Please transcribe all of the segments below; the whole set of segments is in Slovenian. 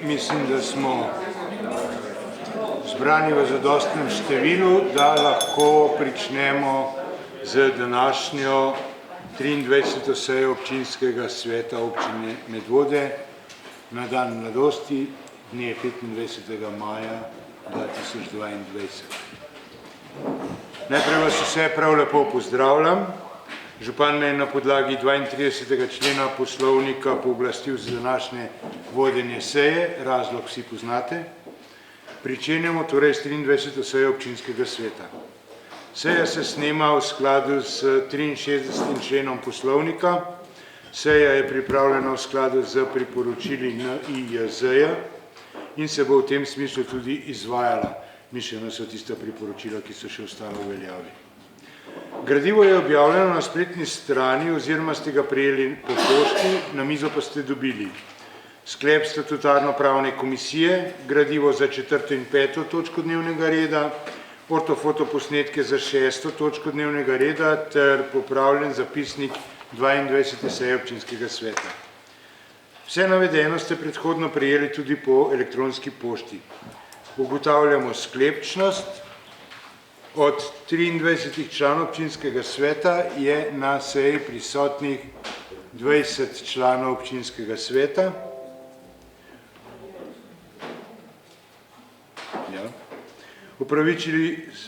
mislim, da smo zbrani v zadostnem številu, da lahko pričnemo z današnjo 23. sejo občinskega sveta občine Medvode na dan mladosti, dne 25. maja 2022. Najprej vas vse prav lepo pozdravljam. Župan me je na podlagi 32. člena poslovnika pooblastil za današnje vodenje seje, razlog vsi poznate. Pričenjamo torej s 23. sejo občinskega sveta. Seja se snema v skladu s 63. členom poslovnika. Seja je pripravljena v skladu z priporočili NIJZ-ja in se bo v tem smislu tudi izvajala. Mišljena so tista priporočila, ki so še ostala v veljavi. Gradivo je objavljeno na spletni strani oziroma ste ga prejeli po pošti, na mizo pa ste dobili sklep statutarno-pravne komisije, gradivo za 4. in 5. točko dnevnega reda, ortofoto posnetke za 6. točko dnevnega reda ter popravljen zapisnik 22. seje občinskega sveta. Vse navedeno ste predhodno prejeli tudi po elektronski pošti. Ugotavljamo sklepčnost. Od 23 članov občinskega sveta je na seji prisotnih 20 članov občinskega sveta. Ja.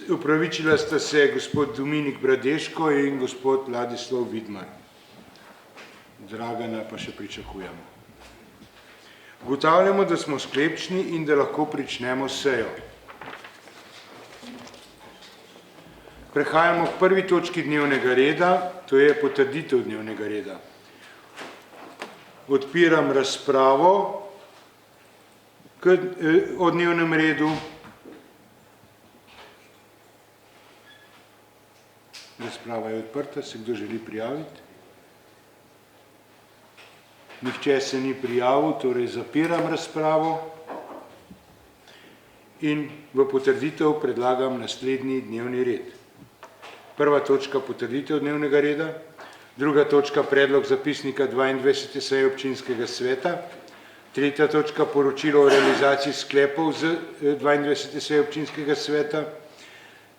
Upravičila sta se gospod Dominik Bradeško in gospod Ladislav Vidmar. Dragana pa še pričakujemo. Ugotavljamo, da smo sklepčni in da lahko pričnemo sejo. Prehajamo k prvi točki dnevnega reda, to je potrditev dnevnega reda. Odpiram razpravo o dnevnem redu. Razprava je odprta, se kdo želi prijaviti? Nihče se ni prijavil, torej zapiram razpravo in v potrditev predlagam naslednji dnevni red. Prva točka potrditev dnevnega reda, druga točka predlog zapisnika 22. seje občinskega sveta, tretja točka poročilo o realizaciji sklepov z 22. seje občinskega sveta,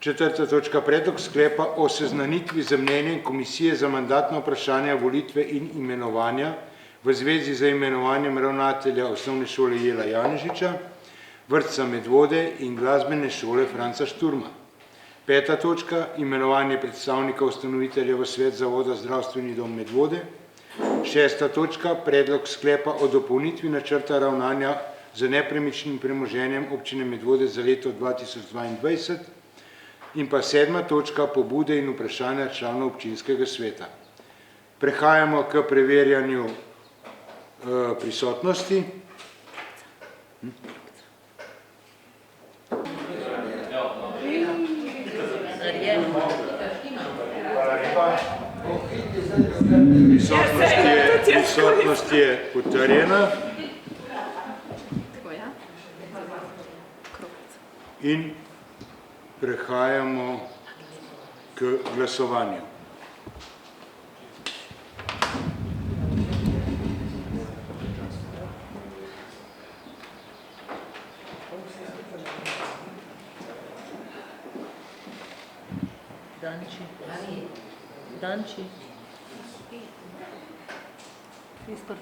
četrta točka predlog sklepa o seznanitvi z mnenjem Komisije za mandatna vprašanja, volitve in imenovanja v zvezi z imenovanjem ravnatelja osnovne šole Jela Janežiča, vrtca Medvode in glasbene šole Franca Šturma. Peta točka, imenovanje predstavnika ustanovitelja v svet zavoda Zdravstveni dom Medvode. Šesta točka, predlog sklepa o dopolnitvi načrta ravnanja z nepremičnim premoženjem občine Medvode za leto 2022. In pa sedma točka, pobude in vprašanja članov občinskega sveta. Prehajamo k preverjanju prisotnosti. Prisotnost je potrjena in prehajamo k glasovanju. Danči. Fiskor.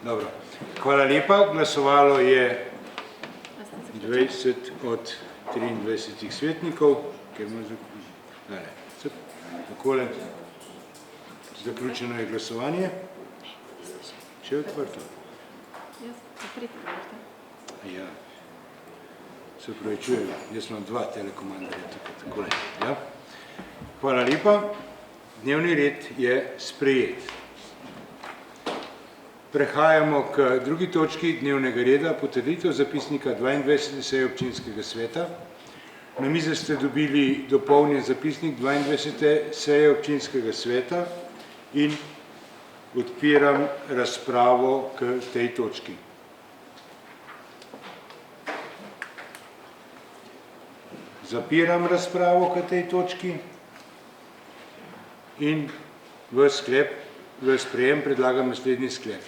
Dobro. Hvala lepa. Glasovalo je 20 od 23 svetnikov, takole, zaključeno je glasovanje. Še je odprto? Ja, se upravičujem, jaz imam 2 telekomandarja, takole. Ja. Hvala lepa, dnevni red je sprejet. Prehajamo k drugi točki dnevnega reda, potrditev zapisnika 22. seje občinskega sveta. Na mize ste dobili dopolnjen zapisnik 22. seje občinskega sveta in Odpiram razpravo k tej točki. Zapiram razpravo k tej točki in v sprejem predlagam naslednji sklep.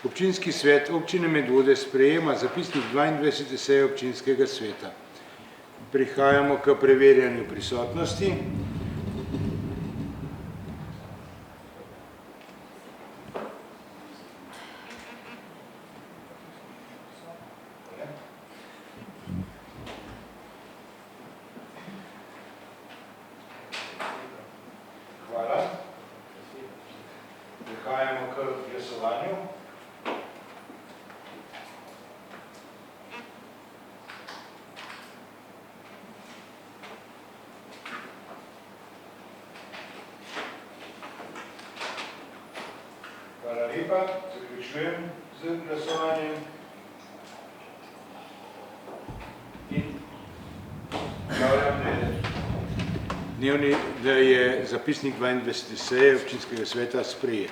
Občinski svet občine Medvode sprejema zapisnik 22. seje občinskega sveta. Prihajamo k preverjanju prisotnosti. Hvala. Prihajamo k glasovanju. Hvala lepa. Zaključujem z glasovanjem. In da je zapisnik 22. seje občinskega sveta sprejet.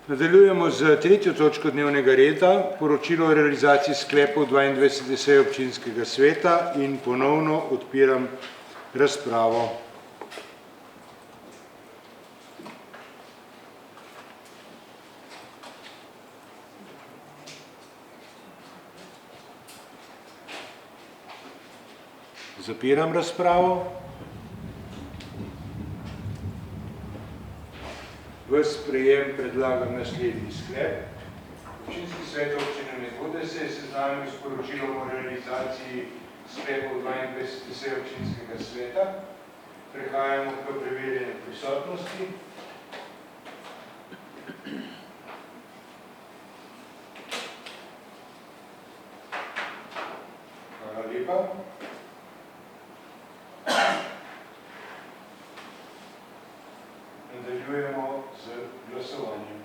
Nadaljujemo z tretjo točko dnevnega reda, poročilo o realizaciji sklepov 22. seje občinskega sveta in ponovno odpiram razpravo. Zapiram razpravo. V sprejem predlagam naslednji sklep. Občinski svet občine Medvode se je seznanil s poročilom o realizaciji sklepov 22. seje občinskega sveta. Prehajamo k preverjanju prisotnosti. Hvala lepa. Nadaljujemo z glasovanjem.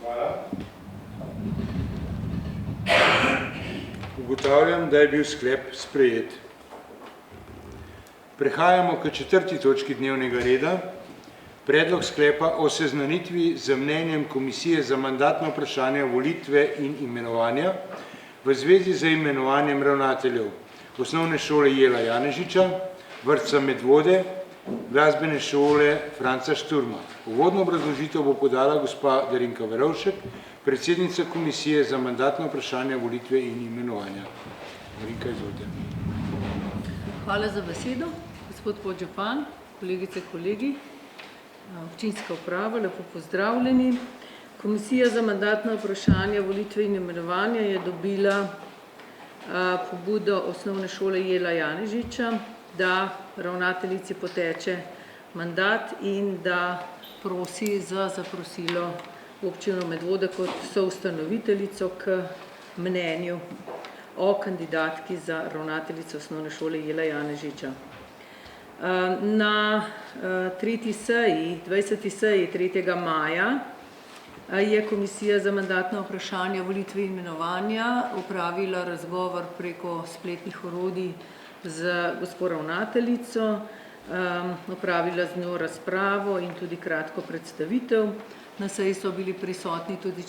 Hvala. Ugotavljam, da je bil sklep sprejet. Prehajamo k četrti točki dnevnega reda. Predlog sklepa o seznanitvi z mnenjem Komisije za mandatna vprašanja, volitve in imenovanja v zvezi z imenovanjem ravnateljev Osnovne šole Jela Janežiča, vrtca Medvode, glasbene šole Franca Šturma. Uvodno obrazložitev bo podala gospa Darinka Verovšek, predsednica Komisije za mandatna vprašanja, volitve in imenovanja. Darinka, izvolite. Hvala za besedo, gospod podžupan, kolegice, kolegi. Občinska uprava, lepo pozdravljeni. Komisija za mandatna vprašanja, volitve in imenovanja je dobila pobudo Osnovne šole Jela Janežiča, da ravnateljici poteče mandat in da prosi za zaprosilo občino Medvode kot soustanoviteljico k mnenju o kandidatki za ravnateljico Osnovne šole Jela Janežiča. Na 20. seji 3. maja je Komisija za mandatna vprašanja, volitve in imenovanja opravila razgovor preko spletnih orodij z gospo ravnateljico, opravila z njo razpravo in tudi kratko predstavitev. Na seji so bili prisotni tudi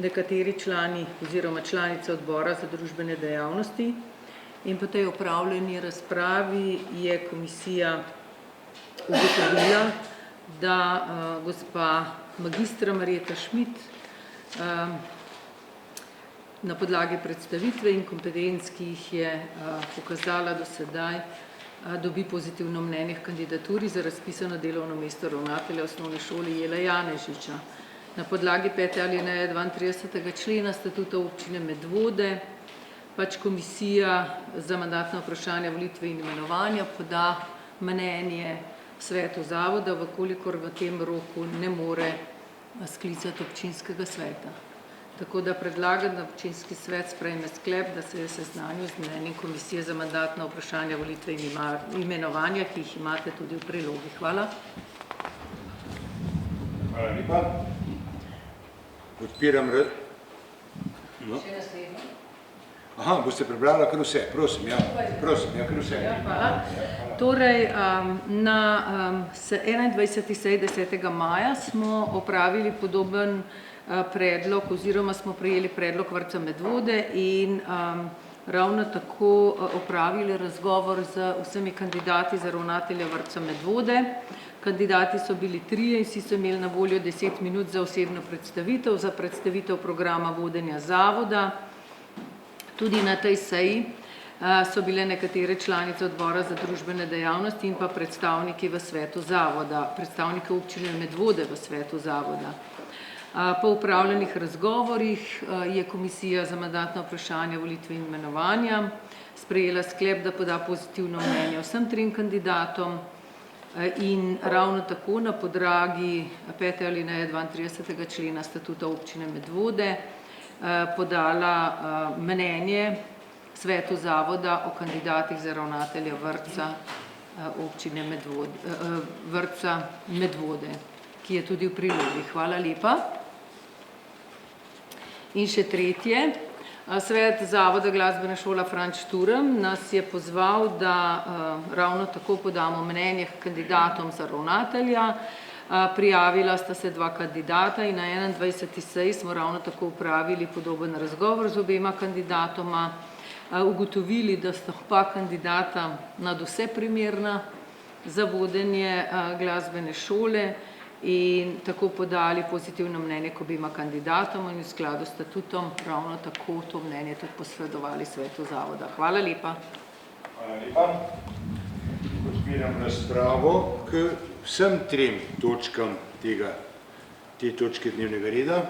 nekateri člani oziroma članice odbora za družbene dejavnosti. In po tej opravljeni razpravi je komisija ugotovila, da gospa magistra Marjeta Šmit na podlagi predstavitve in kompetenc, ki jih je pokazala do sedaj, dobi pozitivno mnenje k kandidaturi za razpisano delovno mesto ravnatelja Osnovne šole Jela Janežiča. Na podlagi 5. alineje 32. člena statuta občine Medvode Komisija za mandatna vprašanja, volitve in imenovanja poda mnenje svetu zavoda, vkolikor v tem roku ne more sklicati občinskega sveta. Tako da predlagam, da občinski svet sprejme sklep, da se je seznanil z mnenjem Komisije za mandatna vprašanja, volitve in imenovanja, ki jih imate tudi v prilogi. Hvala. Hvala lepa. Odpiram No. Aha, boste prebrala kar vse, prosim, ja, kar vse. Ja, hvala. Torej, na 21. seji 10. maja smo opravili podoben predlog oziroma smo prejeli predlog vrtca Medvode in ravno tako opravili razgovor z vsemi kandidati za ravnatelja vrtca Medvode. Kandidati so bili trije in vsi so imeli na voljo 10 minut za osebno predstavitev, za predstavitev programa vodenja zavoda. Tudi na tej seji so bile nekatere članice odbora za družbene dejavnosti in pa predstavniki v svetu zavoda, predstavniki občine Medvode v svetu zavoda. Po upravljenih razgovorih je Komisija za mandatna vprašanja, volitve in imenovanja sprejela sklep, da poda pozitivno mnenje vsem trem kandidatom in ravno tako na podlagi 5. alineje 32. člena statuta občine Medvode podala mnenje svetu zavoda o kandidatih za ravnatelja vrtca občine vrtca Medvode, ki je tudi v prilogi. Hvala lepa. In še tretje, svet zavoda Glasbena šola Franč Turm nas je pozval, da ravno tako podamo mnenje k kandidatom za ravnatelja. Prijavila sta se dva kandidata in na 21. seji smo ravno tako upravili podoben razgovor z obema kandidatoma, ugotovili, da sta oba kandidata nadvse primerna za vodenje glasbene šole in tako podali pozitivno mnenje k obema kandidatoma in v skladu s statutom ravno tako to mnenje tudi posredovali svetu zavoda. Hvala lepa. Hvala lepa. Odpiram razpravo k vsem trem točkam te točke dnevnega reda.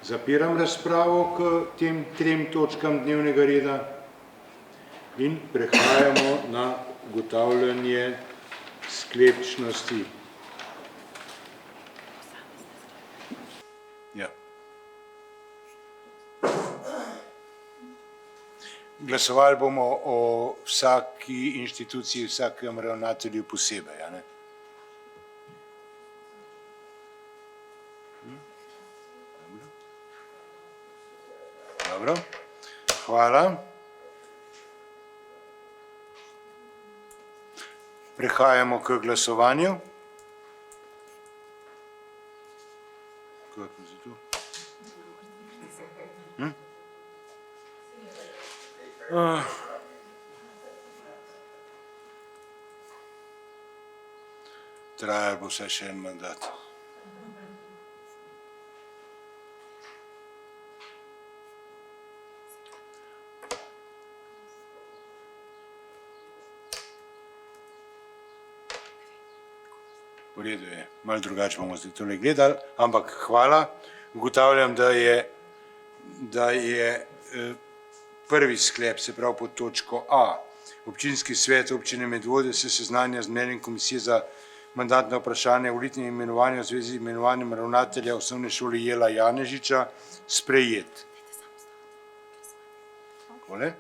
Zapiram razpravo k tem trem točkam dnevnega reda in prehajamo na ugotavljanje sklepčnosti. Ja. Glasovali bomo o vsaki inštituciji, vsakem ravnatelju posebej, a ne? Dobro. Hvala. Prehajamo k glasovanju. Kako je to? Trajalo bo vsaj še en mandat. V redu je, malo drugače bomo zdaj tole gledali, ampak hvala. Ugotavljam, da je prvi sklep, se pravi pod točko A. Občinski svet občine Medvode se seznanja z mnenjem Komisije za mandatna vprašanja, volitve in imenovanja v zvezi z imenovanjem ravnatelja osnovne šole Jela Janežiča sprejet. Takole.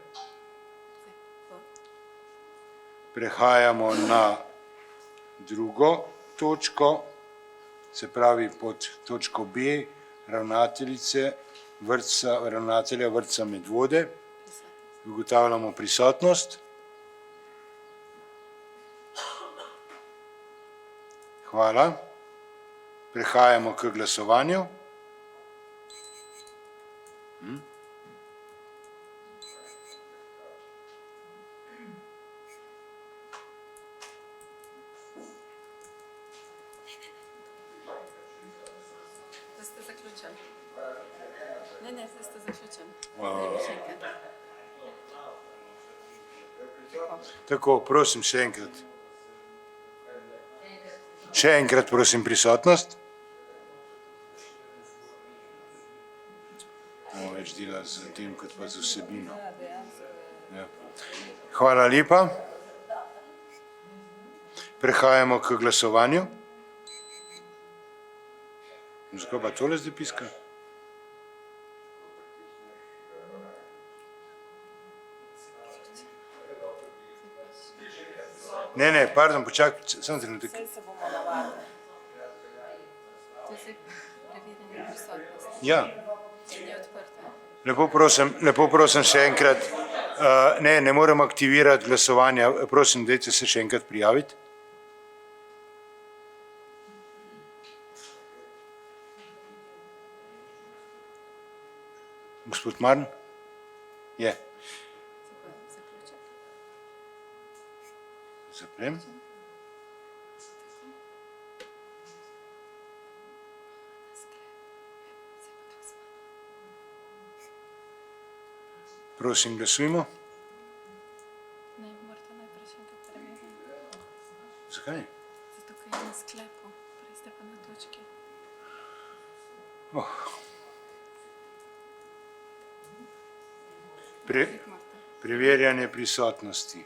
Prehajamo na drugo točko, se pravi pod točko B, ravnatelja vrtca Medvode. Ugotavljamo prisotnost. Hvala. Prehajamo k glasovanju. Tako, prosim, še enkrat. Še enkrat, prosim, prisotnost. Bomo več delali z tem, kot pa z vsebino. Ja. Hvala lepa. Prehajamo k glasovanju. Zakaj pa tole zdaj piska? Ne, pardon, počakaj, samo trenutek. Saj se bomo navadili. To je zdaj preverjanje prisotnosti. Ja, Ni odprta. lepo prosim še enkrat, ne morem aktivirati glasovanja, prosim, dajte se še enkrat prijaviti. Gospod Marn? Je. Zaključek. Zaprem. Prosim, glasujmo. Ne, morate najprej še enkrat preveriti. Zakaj? Zato, ker je na sklepu, prej ste pa na točki. Preverjanje prisotnosti.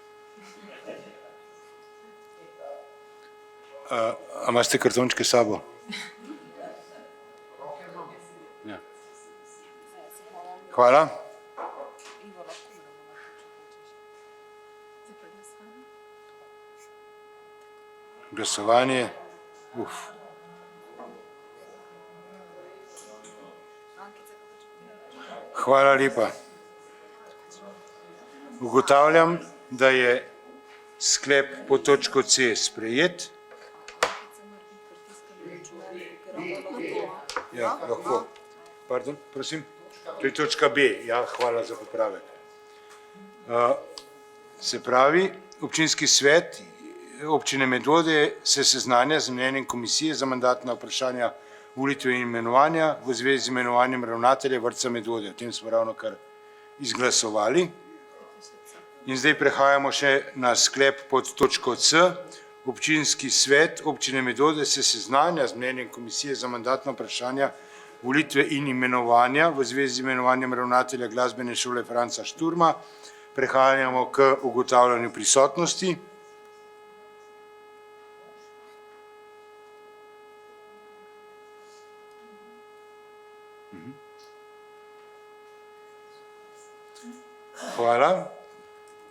A imate kartončke s sabo? Ja. Hvala. Zdaj pa glasovanje. Glasovanje. Hvala lepa. Ugotavljam, da je sklep po točko C sprejet. Ja, lahko. Pardon, prosim. To je točka B. Ja, hvala za popravek. Se pravi, občinski svet občine Medvode se seznanja z mnenjem komisije za mandatna vprašanja volitve in imenovanja v zvezi z imenovanjem ravnatelja vrtca Medvode. O tem smo ravnokar izglasovali. In zdaj prehajamo še na sklep pod točko C. Občinski svet občine Medvode se seznanja z mnenjem komisije za mandatna vprašanja volitve in imenovanja v zvezi z imenovanjem ravnatelja glasbene šole Franca Šturma. Prehajamo k ugotavljanju prisotnosti. Hvala.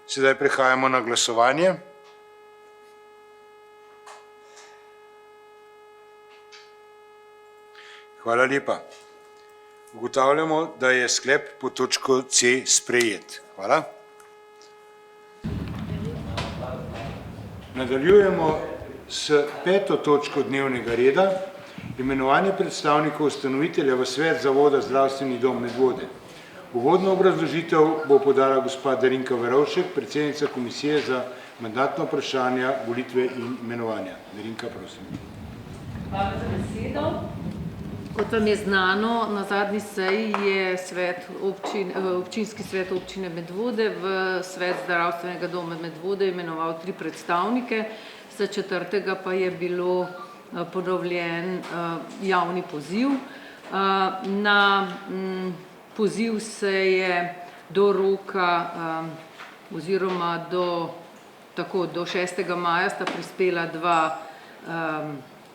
Sedaj prehajamo na glasovanje. Hvala lepa. Ugotavljamo, da je sklep po točko C sprejet. Hvala. Nadaljujemo s 5. točko dnevnega reda, imenovanje predstavnikov ustanovitelja v svet Zavoda Zdravstveni dom Medvode. Uvodno obrazložitev bo podala gospa Darinka Verovšek, predsednica komisije za mandatna vprašanja, volitve in imenovanja. Darinka, prosim. Hvala za besedo. Kot vam je znano, na zadnji seji je občinski svet občine Medvode v svet Zdravstvenega doma Medvode imenoval 3 predstavnike, za 4. pa je bilo ponovljen javni poziv. Na poziv se je do roka oziroma do 6. maja sta prispela 2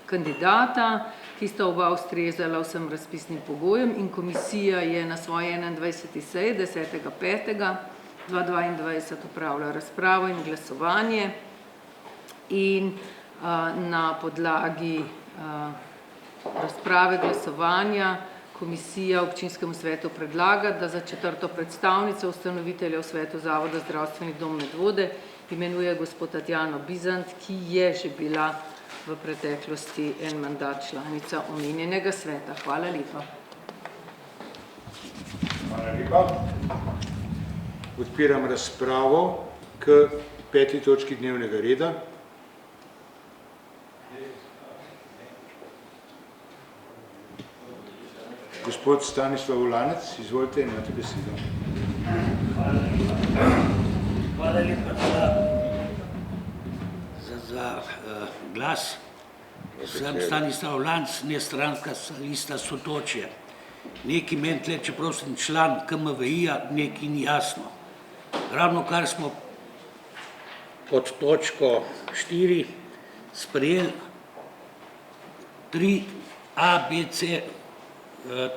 kandidata, ki sta oba ustrezala vsem razpisnim pogojem in komisija je na svoji 21. seji 10.5.2022 opravila razpravo in glasovanje in na podlagi razprave glasovanja komisija občinskemu svetu predlaga, da za 4. predstavnico ustanovitelja v svetu Zavoda Zdravstveni dom Medvode imenuje gospod Tatjano Bizant, ki je že bila v preteklosti en mandat članica omenjenega sveta. Hvala lepa. Hvala lepa. Odpiram razpravo k 5. točki dnevnega reda. Gospod Stanislav Ulanec, izvolite, imate besedo. Hvala lepa za glas. Sem Stanislav Ulanec, ne stranka lista Sotočje. Nekaj meni tle, čeprav sem član KMVI-ja, nekaj ni jasno. Ravno kar smo pod točko 4 sprejeli 3 A, B, C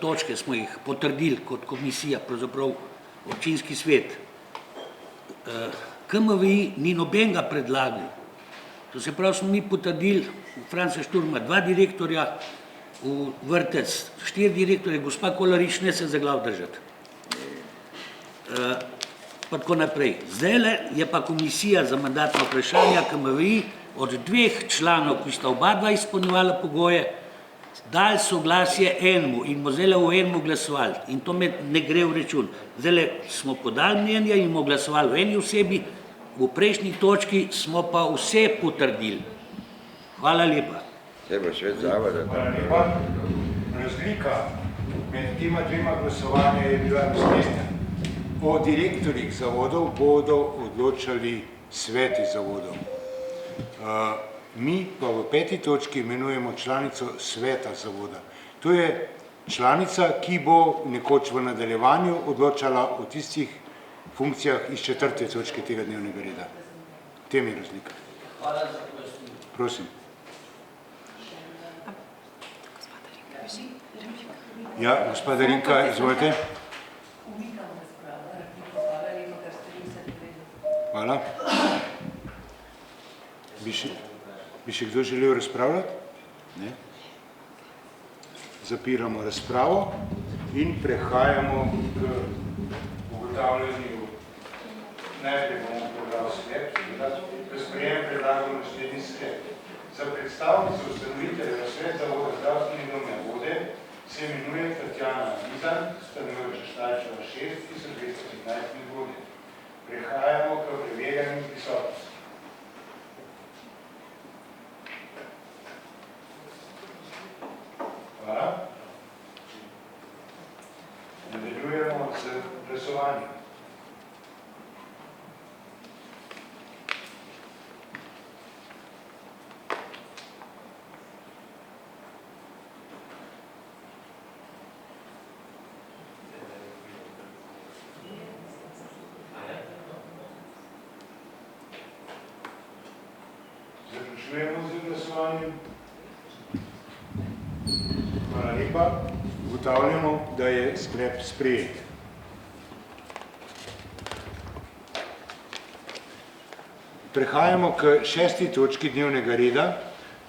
točke smo jih potrdili kot komisija, pravzaprav občinski svet. KMVI ni nobenega predlagal, To se pravi, smo mi potrdili Franca Šturma 2 direktorja, v vrtec 4 direktorje, gospa Kolarič ne se za glav držati. Pa tako naprej. Zdajle je pa komisija za mandatna vprašanja KMVI od 2 članov, ki sta oba dva izpolnjevala pogoje, dali soglasje enemu in bomo zdajle v enemu glasovali. In to me ne gre v račun. Zdajle smo podali mnenje in bomo glasovali v eni osebi, v prejšnji točki smo pa vse potrdili. Hvala lepa. Hvala lepa. Razlika med tema dvema glasovanja je bila naslednja. O direktorjih zavodov bodo odločali sveti zavodov. Mi pa v 5. točki imenujemo članico sveta zavoda. To je članica, ki bo nekoč v nadaljevanju odločala o tistih funkcijah iz 4. točke tega dnevnega reda. V tem je razlika. Prosim. Ja, gospoda Rinka, izvolite. Hvala. Bi še kdo želel razpravljati? Ne. Zapiramo razpravo in prehajamo k ugotavljanju. Najprej bomo prebral sklep, da sprejem predlagamo naslednji sklep. Za predstavnico ustanovitelja Sveta zavoda zdravstvene dome Vode se imenuje Tatjana Vizan, stanujoča Štajčeva 6215 Vode. Prehajamo k preverjanju prisotnosti. Hvala. Nadaljujemo z glasovanjem. Zaključujemo z glasovanjem. Hvala lepa. Ugotavljamo, da je sklep sprejet. Prehajamo k 6. točki dnevnega reda.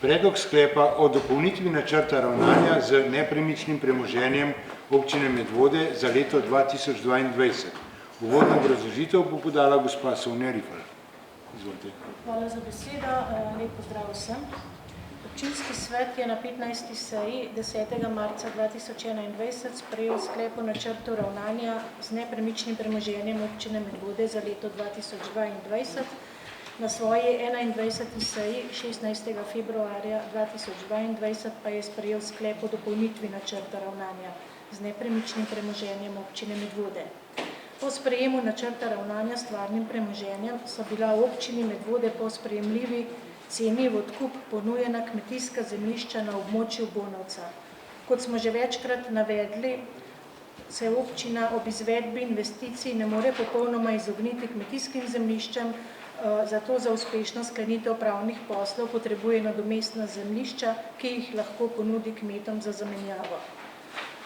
Predlog sklepa o dopolnitvi načrta ravnanja z nepremičnim premoženjem občine Medvode za leto 2022. Uvodno obrazložitev bo podala gospa Sonja Rifel. Izvolite. Hvala za besedo. Lep pozdrav vsem. Občinski svet je na 15. seji 10. marca 2021 sprejel sklep o načrtu ravnanja z nepremičnim premoženjem občine Medvode za leto 2022. Na svoji 21. seji 16. februarja 2022 pa je sprejel sklep o dopolnitvi načrta ravnanja z nepremičnim premoženjem občine Medvode. Po sprejemu načrta ravnanja s stvarnim premoženjem so bila v občini Medvode po sprejemljivi ceni v odkup ponujena kmetijska zemljišča na območju Bonovca. Kot smo že večkrat navedli, se občina ob izvedbi investicij ne more popolnoma izogniti kmetijskim zemljiščem, zato za uspešno sklenitev pravnih poslov potrebuje nadomestna zemljišča, ki jih lahko ponudi kmetom za zamenjavo.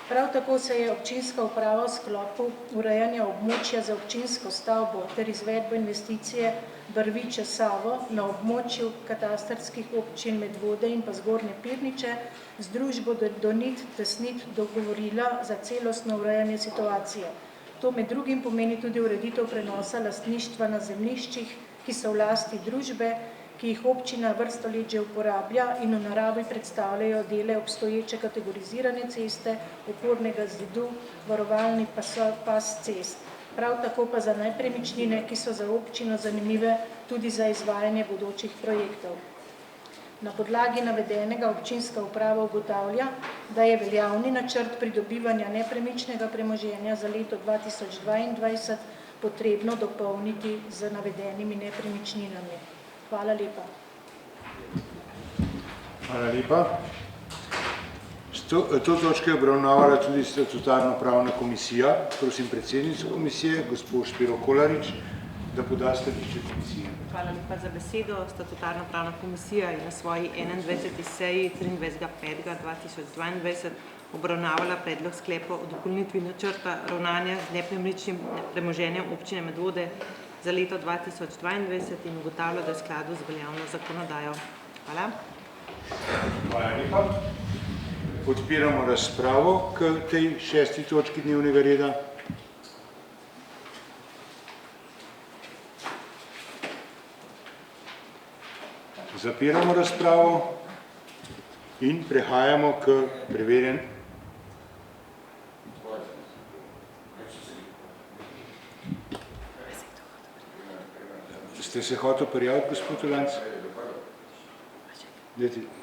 Prav tako se je občinska uprava v sklopu urejanja območja za občinsko stavbo ter izvedbo investicije Brviče Savo na območju katastrskih občin Medvode in pa Zgornje Pirniče z družbo Donit Tesnit dogovorila za celostno urejanje situacije. To med drugim pomeni tudi ureditev prenosa lastništva na zemljiščih, ki so v lasti družbe, ki jih občina vrsto let že uporablja in v naravi predstavljajo dele obstoječe kategorizirane ceste, opornega zidu, varovalni pas cest. Prav tako pa za nepremičnine, ki so za občino zanimive tudi za izvajanje bodočih projektov. Na podlagi navedenega občinska uprava ugotavlja, da je veljavni načrt pridobivanja nepremičnega premoženja za leto 2022 potrebno dopolniti z navedenimi nepremičninami. Hvala lepa. Hvala lepa. To točko je obravnavala tudi statutarno pravna komisija. Prosim predsednico komisije, gospod Špiro Kolarič, da poda stališče komisije. Hvala lepa za besedo. Statutarna pravna komisija je na svoji 21. seji 23.5.2022 obravnavala predlog sklepa o dopolnitvi načrta ravnanja z nepremičnim premoženjem občine Medvode za leto 2022 in ugotavlja, da je v skladu z veljavno zakonodajo. Hvala. Hvala lepa. Odpiramo razpravo k tej 6. točki dnevnega reda. Zapiramo razpravo in prehajamo k preverjanju. Ste se hotel prijaviti, gospod Ulanc?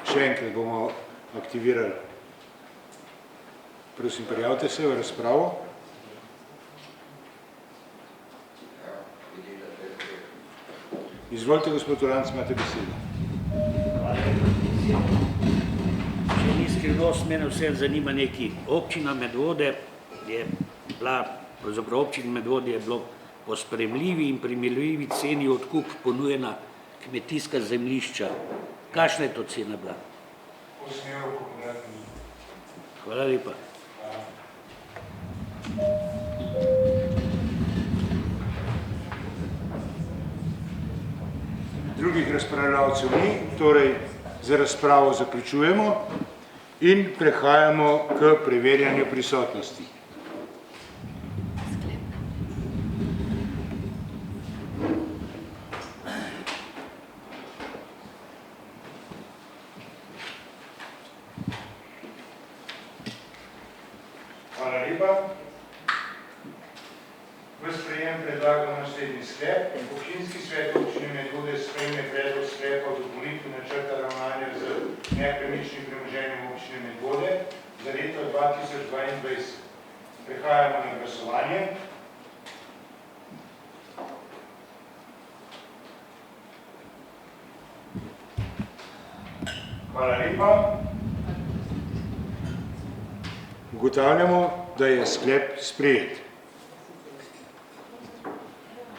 Še enkrat bomo aktivirali. Prosim, prijavite se v razpravo. Izvolite, gospod Ulanc, imate besedo. Če ni skrivnost, mene vse zanima neki. Občina Medvode je bila, pravzaprav občina Medvode je bilo po sprejemljivi in primerljivi ceni odkup ponujena kmetijska zemljišča. Kakšna je to cena bila? Hvala lepa. Drugih razpravljavcev ni, torej za razpravo zaključujemo in prehajamo k preverjanju prisotnosti. Hvala lepa. V sprejem predlagam naslednji sklep. Občinski svet občine Medvode sprejme predlog sklepa o dopolnitvi načrta ravnanja z nepremičnim premoženjem občine Medvode za leto 2022. Prehajamo na glasovanje. Hvala lepa. Ugotavljamo, da je sklep sprejet.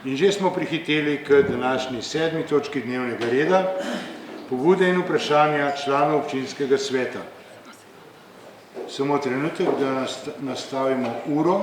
In že smo prihiteli k današnji 7. točki dnevnega reda, pobude in vprašanja članov občinskega sveta. Samo trenutek, da nastavimo uro.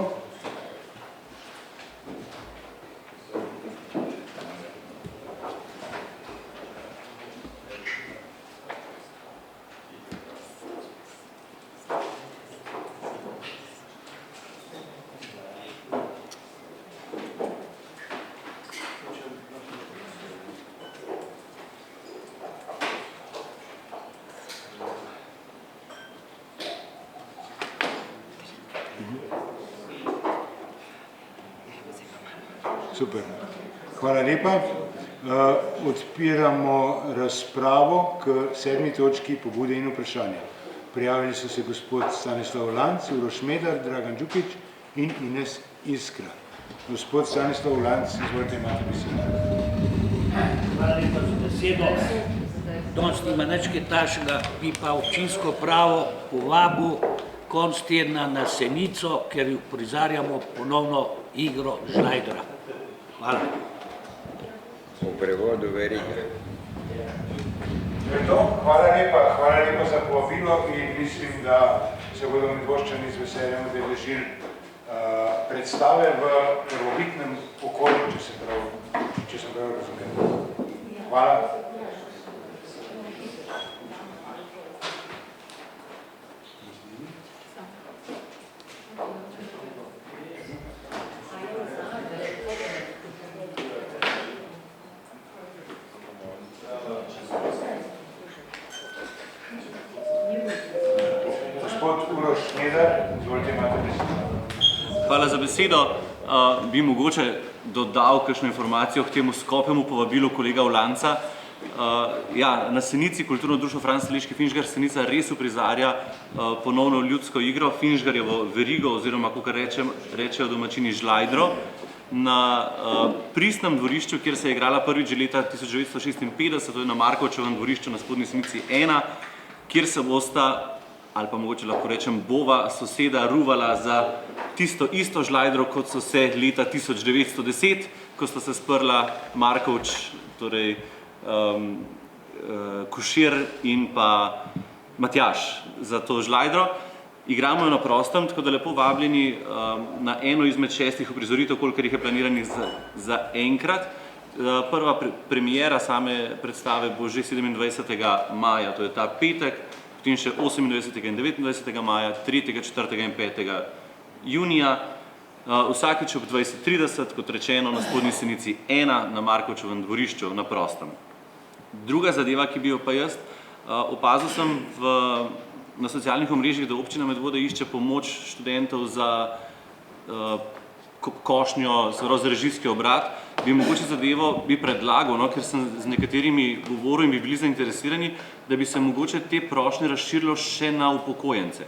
Super. Hvala lepa. Odpiramo razpravo k 7. točki pobude in vprašanja. Prijavili so se gospod Stanislav Lanc, Uroš Medar, Dragan Đukić in Ines Iskra. Gospod Stanislav Lanc, izvolite, imate besedo. Hvala lepa za besedo. Danes nima nič kaj takšnega, bi pa občinsko pravo povabil konec tedna na Senico, ker prizarjamo ponovno igro žlajdra. Hvala. V prevodu verige. Hvala lepa za povabilo in mislim, da se bodo Medvoščani z veseljem udeležili predstave v prvobitnem okolju, če sem prav razumel. Hvala. Hvala za besedo. Bi mogoče dodal kakšno informacijo k temu skopemu povabilu kolega Ulanca. Na Senici kulturno društvo Franc Leški Finžgar Senica res uprizarja ponovno ljudsko igro, Finžgarjevo verigo oziroma, kakor rečejo domačini, žlajdro. Na pristnem dvorišču, kjer se je igrala prvič že leta 1956, to je na Markovčevem dvorišču na Spodnji Senici 1, kjer se bosta, ali pa mogoče lahko rečem, bova soseda ruvala za tisto isto žlajdro, kot so se leta 1910, ko sta se sprla Markovč, torej Košir in pa Matjaž za to žlajdro. Igramo jo na prostem, tako da lepo vabljeni na eno izmed 6 uprizoritev, kolikor jih je planiranih za enkrat. Prva premiera same predstave bo že 27. maja, to je ta petek, potem še 28. in 29. maja, 3., 4. in 5. junija. Vsakič ob 20:30, kot rečeno, na spodnji scenici 1 na Markovčevem dvorišču na prostem. Druga zadeva, ki bi jo pa jaz opazil sem na socialnih omrežjih, da občina Medvode išče pomoč študentov za košnjo, za režijski obrat, bi mogoče zadevo predlagal, no, ker sem z nekaterimi govoril in bi bili zainteresirani, da bi se mogoče te prošnje razširilo še na upokojence.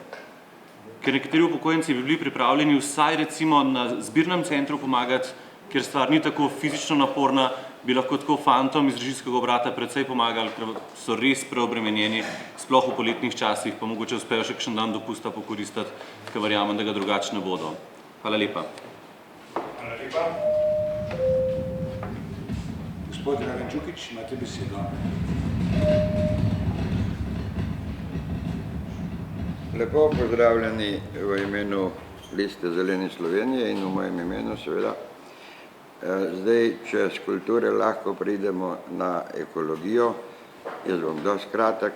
Ker nekateri upokojenci bi bili pripravljeni vsaj recimo na zbirnem centru pomagati, ker stvar ni tako fizično naporna, bi lahko tako fantom iz režijskega obrata precej pomagali, ker so res preobremenjeni, sploh v poletnih časih, pa mogoče uspejo še kakšen dan dopusta pokoristiti, ker verjamem, da ga drugače ne bodo. Hvala lepa. Hvala lepa. Gospod Dragan Čukič, imate besedo. Lepo pozdravljeni v imenu Liste Zeleni Slovenije in v mojem imenu seveda. Zdaj, če z kulture lahko pridemo na ekologijo, jaz bom dosti kratek.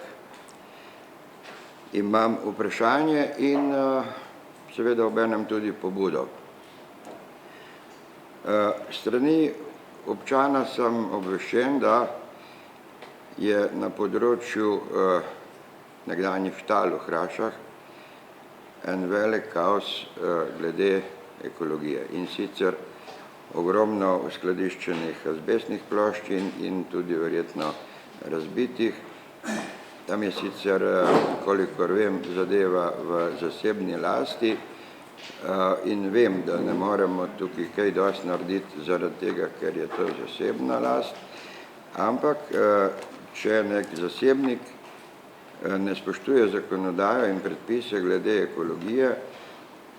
Imam vprašanje in seveda obenem tudi pobudo. Strani občana sem obveščen, da je na področju nekdanjih štal v Hrašah en velik kaos glede ekologije in sicer ogromno uskladiščenih azbestnih ploščin in tudi verjetno razbitih. Tam je sicer, kolikor vem, zadeva v zasebni lasti in vem, da ne moremo tukaj kaj dosti narediti zaradi tega, ker je to zasebna last, ampak če nek zasebnik ne spoštuje zakonodajo in predpise glede ekologije,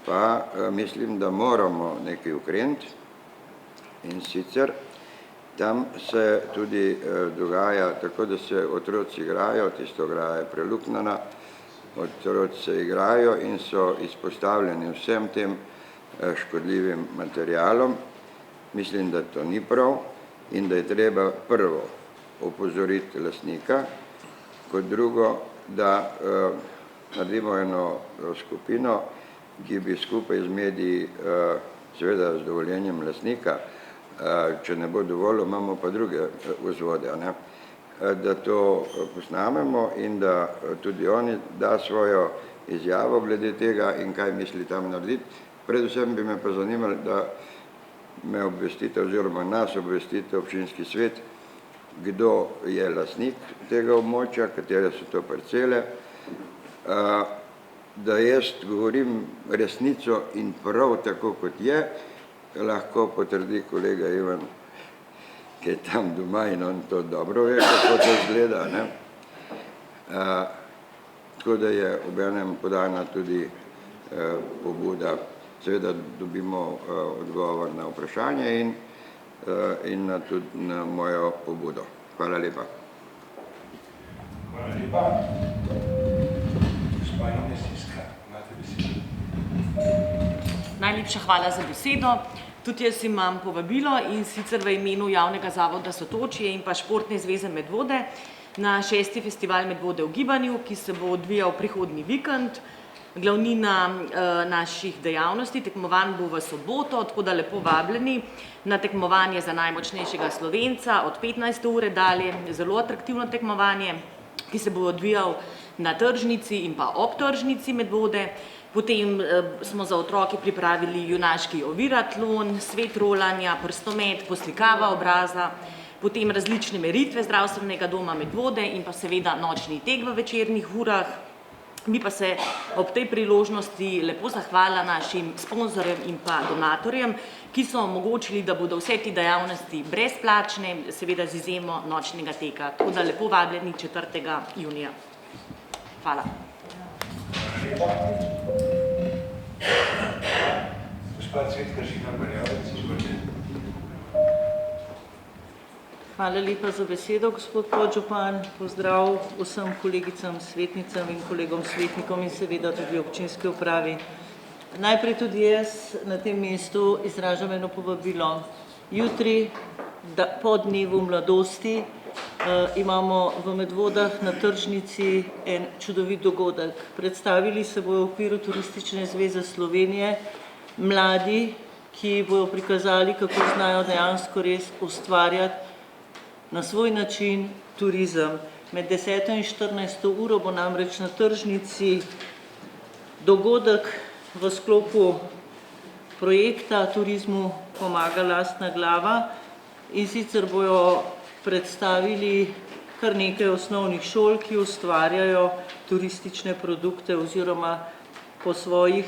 pa mislim, da moramo nekaj ukreniti. In sicer tam se tudi dogaja tako, da se otroci igrajo, tisto igra je preluknjena, otroci se igrajo in so izpostavljeni vsem tem škodljivim materialom. Mislim, da to ni prav in da je treba prvo opozoriti lastnika, kot drugo, da naredimo eno skupino, ki bi skupaj z mediji, seveda z dovoljenjem lastnika, če ne bo dovolj, imamo pa druge vzvode, ne? Da to posnamemo in da tudi oni da svojo izjavo glede tega in kaj misli tam narediti. Predvsem bi me pa zanimalo, da me obvestite oziroma nas obvestite občinski svet, kdo je lastnik tega območja, katere so to parcele, da jaz govorim resnico in prav tako, kot je, lahko potrdi kolega Ivan, ki je tam doma in on to dobro ve, kako to izgleda, ne? Tako da je obenem podana tudi pobuda, seveda dobimo odgovor na vprašanje in tudi na mojo pobudo. Hvala lepa. Hvala lepa. Gospa Ines Iskra, imate besedo. Najlepša hvala za besedo. Tudi jaz imam povabilo in sicer v imenu javnega zavoda Sotočje in pa Športne zveze Medvode na 6. festival Medvode v gibanju, ki se bo odvijal prihodnji vikend. Glavnina naših dejavnosti, tekmovanj bo v soboto, tako da lepo vabljeni na tekmovanje za najmočnejšega Slovenca od 15. ure dalje, zelo atraktivno tekmovanje, ki se bo odvijal na tržnici in pa ob tržnici Medvode. Potem smo za otroke pripravili junaški oviratlon, svet rolanja, prstomet, poslikava obraza, potem različne meritve zdravstvenega doma Medvode in pa seveda nočni tek v večernih urah. Bi pa se ob tej priložnosti lepo zahvalila našim sponzorjem in pa donatorjem, ki so omogočili, da bodo vse te dejavnosti brezplačne, seveda z izjemo nočnega teka. Tako da lepo vabljeni 4. junija. Hvala. Gospod Cvetka Žigan Barjavec, izvolite. Hvala lepa za besedo, gospod podžupan. Pozdrav vsem kolegicam, svetnicam in kolegom svetnikom in seveda tudi občinski upravi. Najprej tudi jaz na tem mestu izražam eno povabilo. Jutri, po dnevu mladosti, imamo v Medvodah na tržnici en čudovit dogodek. Predstavili se bojo v okviru Turistične zveze Slovenije mladi, ki bojo prikazali, kako znajo dejansko res ustvarjati na svoj način turizem. Med 10. in 14. uro bo namreč na tržnici dogodek v sklopu projekta Turizmu pomaga lastna glava in sicer bojo predstavili kar nekaj osnovnih šol, ki ustvarjajo turistične produkte oziroma po svojih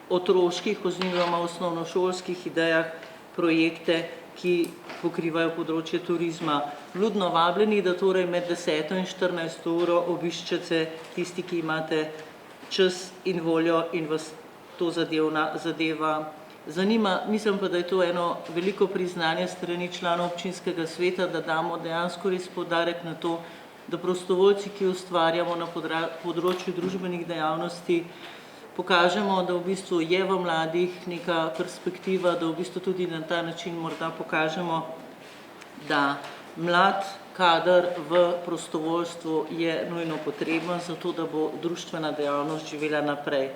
otroških oziroma osnovnošolskih idejah projekte, ki pokrivajo področje turizma. Vljudno vabljeni, da torej med 10. in 14. uro obiščete tisti, ki imate čas in voljo in vas to zadeva zanima. Mislim pa, da je to eno veliko priznanje strani članov občinskega sveta, da damo dejansko res poudarek na to, da prostovoljci, ki ustvarjamo na področju družbenih dejavnosti, pokažemo, da v bistvu je v mladih neka perspektiva, da v bistvu tudi na ta način morda pokažemo, da mlad kader v prostovoljstvu je nujno potreben za to, da bo društvena dejavnost živela naprej.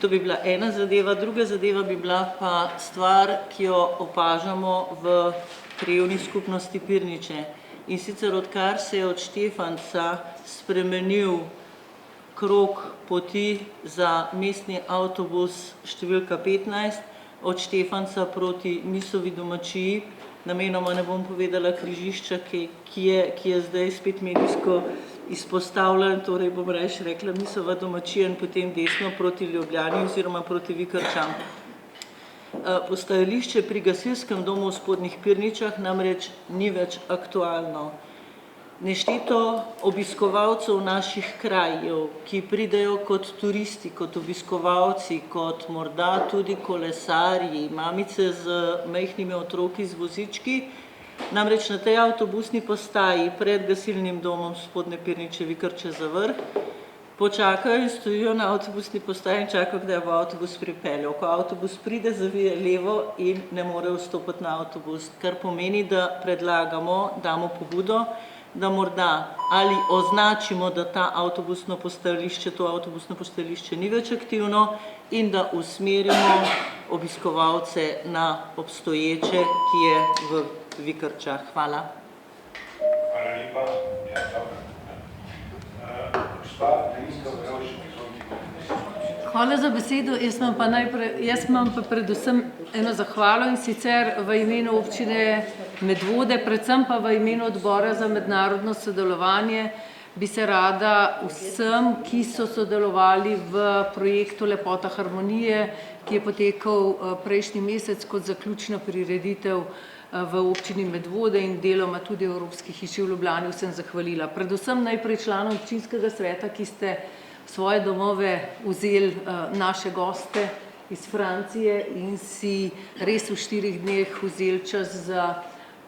To bi bila ena zadeva, druga zadeva bi bila pa stvar, ki jo opažamo v krajevni skupnosti Pirniče. In sicer odkar se je od Štefanca spremenil krog poti za mestni avtobus številka 15 od Štefanca proti Misovi domačiji. Namenoma ne bom povedala križišča, ki je zdaj spet medijsko izpostavljen, torej bom reč rekla Misova domačija in potem desno proti Ljubljani oziroma proti Vikrčam. Postajališče pri gasilskem domu v Spodnjih Pirničah namreč ni več aktualno. Nešteto obiskovalcev naših krajev, ki pridejo kot turisti, kot obiskovalci, kot morda tudi kolesarji, mamice z majhnimi otroki z vozički, namreč na tej avtobusni postaji pred gasilnim domom Spodnje Pirniče Vikrče za vrh počakajo in stojijo na avtobusni postaji in čakajo, kdaj bo avtobus pripeljal. Ko avtobus pride, zavije levo in ne morejo vstopiti na avtobus, kar pomeni, da predlagamo, damo pobudo, da morda ali označimo, da to avtobusno postajališče ni več aktivno in da usmerimo obiskovalce na obstoječe, ki je v Vikrčah. Hvala. Hvala lepa. Hvala za besedo. Jaz imam pa predvsem eno zahvalo in sicer v imenu občine Medvode, predvsem pa v imenu odbora za mednarodno sodelovanje bi se rada vsem, ki so sodelovali v projektu Lepota harmonije, ki je potekal prejšnji mesec kot zaključna prireditev v občini Medvode in deloma tudi Evropski hiši v Ljubljani, vsem zahvalila. Predvsem najprej članom občinskega sveta, ki ste svoje domove vzeli naše goste iz Francije in si res v 4 dneh vzeli čas za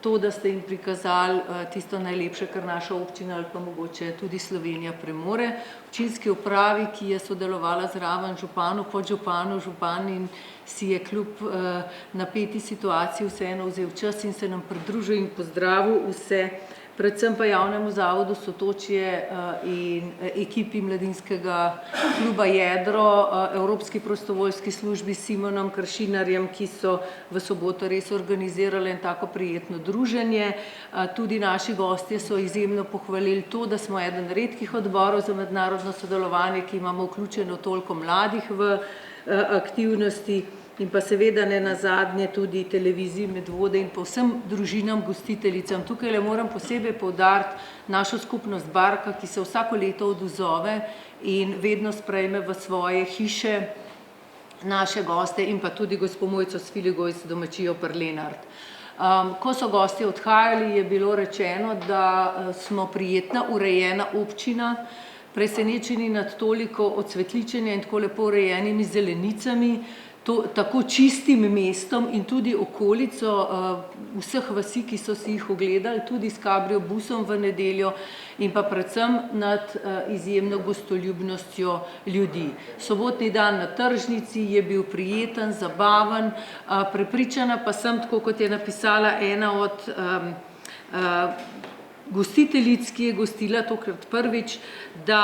to, da ste jim prikazali tisto najlepše, kar naša občina ali pa mogoče tudi Slovenija premore. Občinski upravi, ki je sodelovala zraven županu, podžupanu, župan in si je kljub napeti situaciji vseeno vzel čas in se nam pridružil in pozdravil vse, predvsem pa javnemu zavodu Sotočje in ekipi mladinskega kluba Jedro, Evropski prostovoljski službi s Simonom Kršinarjem, ki so v soboto res organizirali en tako prijetno druženje. Tudi naši gostje so izjemno pohvalili to, da smo eden redkih odborov za mednarodno sodelovanje, ki imamo vključeno toliko mladih v aktivnosti. In pa seveda ne nazadnje tudi televiziji Medvode in povsem družinam gostiteljicam. Tukaj le moram posebej poudariti našo skupnost Barka, ki se vsako leto odozove in vedno sprejme v svoje hiše naše goste in pa tudi gospo Mojco Sfiligoj z domačijo Prlenart. Ko so gostje odhajali, je bilo rečeno, da smo prijetna, urejena občina, presenečeni nad toliko odsvetličenja in tako lepo urejenimi zelenicami. tako čistim mestom in tudi okolico vseh vasi, ki so si jih ogledali, tudi s kabrio busom v nedeljo in pa predvsem nad izjemno gostoljubnostjo ljudi. Sobotni dan na tržnici je bil prijeten, zabaven, prepričana pa sem, tako kot je napisala ena od gostiteljic, ki je gostila tokrat prvič, da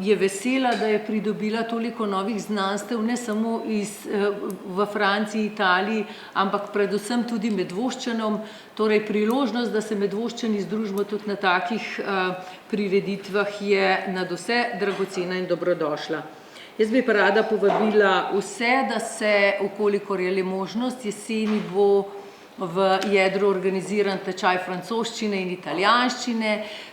je vesela, da je pridobila toliko novih znanstev, ne samo v Franciji, Italiji, ampak predvsem tudi Medvoščanom, torej priložnost, da se Medvoščani združimo tudi na takih prireditvah, je nadvse dragocena in dobrodošla. Jaz bi pa rada povabila vse, da se, ukolikor je le možnost, jeseni bo v jedru organiziran tečaj francoščine in italijanščine.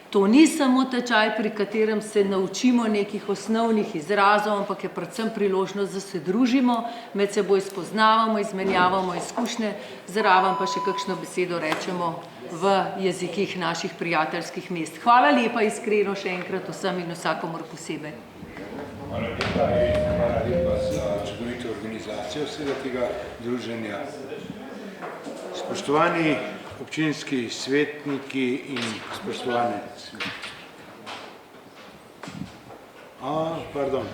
To ni samo tečaj, pri katerem se naučimo nekih osnovnih izrazov, ampak je predvsem priložnost, da se družimo, med seboj spoznavamo, izmenjavamo izkušnje, zraven pa še kakšno besedo rečemo v jezikih naših prijateljskih mest. Hvala lepa iskreno še enkrat vsem in vsakomur posebej. Hvala lepa za čudovito organizacijo vsega tega druženja. Spoštovani občinski svetniki in spoštovane... Pardon.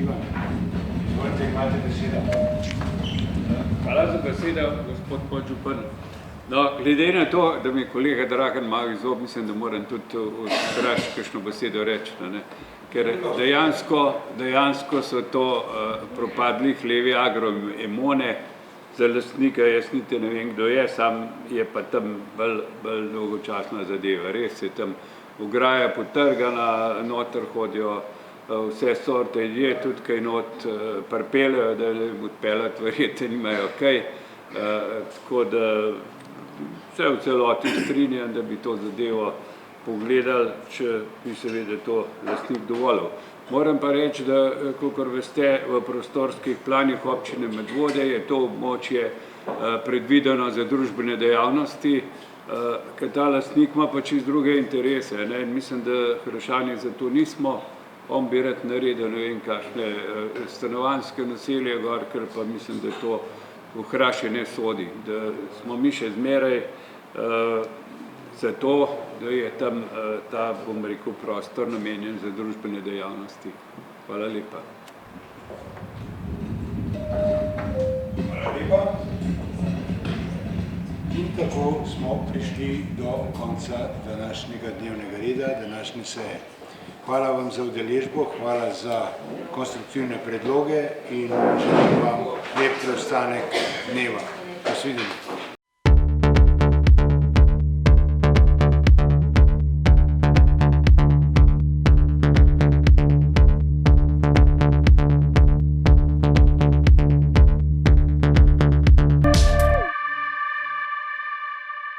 Ivan, izvolite, imate besedo. Hvala za besedo, gospod podžupan. No, glede na to, da mi je kolega Dragan malo izob, mislim, da moram tudi v straž kakšno besedo reči, ker dejansko so to propadli hlevi Agroemone. Za lastnika jaz niti ne vem, kdo je, sam je pa tam bolj dolgočasna zadeva. Res je tam ograja potrgana, noter hodijo vse sorte ljudje, tudi kaj not pripeljajo, da odpeljati verjete nimajo kaj. Tako da se v celoti strinjam, da bi to zadevo pogledali, če bi seveda to lastnik dovolil. Moram pa reči, da, kakor veste, v prostorskih planih občine Medvode je to območje predvideno za družbene dejavnosti, ker ta lastnik ima pa čisto druge interese. Mislim, da Hršani za to nismo, on bi rad naredil ne vem kakšne stanovanjske naselje gor, ker pa mislim, da to v Hraše ne sodi, da smo mi še zmeraj zato, da je tam ta, bom rekel, prostor namenjen za družbene dejavnosti. Hvala lepa. Hvala lepa. In tako smo prišli do konca današnjega dnevnega reda, današnje seje. Hvala vam za udeležbo, hvala za konstruktivne predloge in želim vam lep preostanek dneva. Nasvidenje.